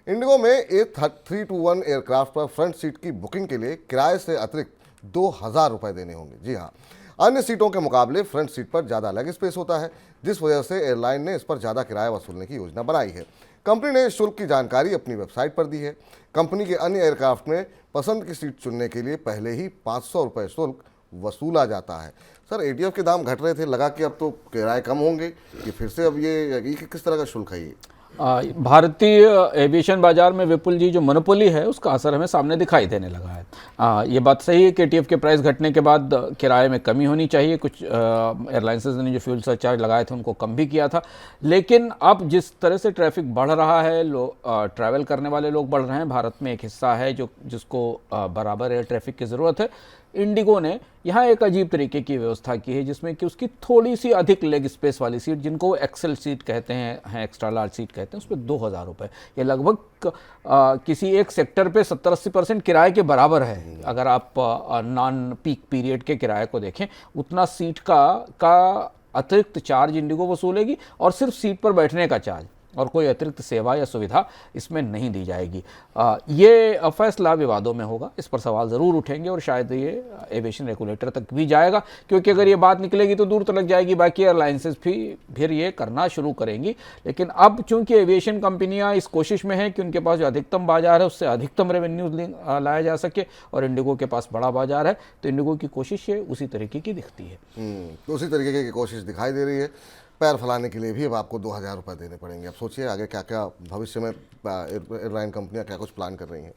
Indigo में A321 aircraft पर front seat की बुकिंग के लिए किराए से अतिरिक्त 2,000 रुपये देने होंगे। जी हाँ, अन्य सीटों के मुकाबले फ्रंट सीट पर ज़्यादा लेग स्पेस होता है, जिस वजह से एयरलाइन ने इस पर ज़्यादा किराया वसूलने की योजना बनाई है। कंपनी ने इस शुल्क की जानकारी अपनी वेबसाइट पर दी है। कंपनी के अन्य एयरक्राफ्ट में पसंद की सीट चुनने के लिए पहले ही 500 रुपये शुल्क वसूला जाता है। सर, एटीएफ के दाम घट रहे थे, लगा कि अब तो किराए कम होंगे, कि फिर से अब ये किस तरह का शुल्क है ये? भारतीय एविएशन बाजार में विपुल जी जो मोनोपोली है उसका असर हमें सामने दिखाई देने लगा है। ये बात सही है कि एटीएफ के प्राइस घटने के बाद किराए में कमी होनी चाहिए। कुछ एयरलाइंसेज ने जो फ्यूल सरचार्ज लगाए थे उनको कम भी किया था, लेकिन अब जिस तरह से ट्रैफिक बढ़ रहा है, ट्रैवल करने वाले लोग बढ़ रहे हैं, भारत में एक हिस्सा है जिसको बराबर एयर ट्रैफिक की ज़रूरत है। इंडिगो ने यहाँ एक अजीब तरीके की व्यवस्था की है जिसमें कि उसकी थोड़ी सी अधिक लेग स्पेस वाली सीट, जिनको एक्सेल सीट कहते हैं एक्स्ट्रा लार्ज सीट कहते हैं, उस पर 2,000 रुपये, ये लगभग किसी एक सेक्टर पे 70-80% किराए के बराबर है। अगर आप नॉन पीक पीरियड के किराए को देखें, उतना सीट का अतिरिक्त चार्ज इंडिगो वसूलेगी, और सिर्फ सीट पर बैठने का चार्ज, और कोई अतिरिक्त सेवा या सुविधा इसमें नहीं दी जाएगी। ये फैसला विवादों में होगा, इस पर सवाल ज़रूर उठेंगे और शायद ये एविएशन रेगुलेटर तक भी जाएगा, क्योंकि अगर ये बात निकलेगी तो दूर तक जाएगी, बाकी एयरलाइंसेज भी फिर ये करना शुरू करेंगी। लेकिन अब चूंकि एविएशन कंपनियां इस कोशिश में हैं कि उनके पास जो अधिकतम बाजार है उससे अधिकतम रेवेन्यू लाया जा सके, और इंडिगो के पास बड़ा बाजार है, तो इंडिगो की कोशिश उसी तरीके की दिखती है। तो उसी तरीके की कोशिश दिखाई दे रही है। पैर फैलाने के लिए भी अब आपको 2,000 रुपये देने पड़ेंगे। अब सोचिए आगे क्या क्या भविष्य में एयरलाइन कंपनियां क्या कुछ प्लान कर रही हैं।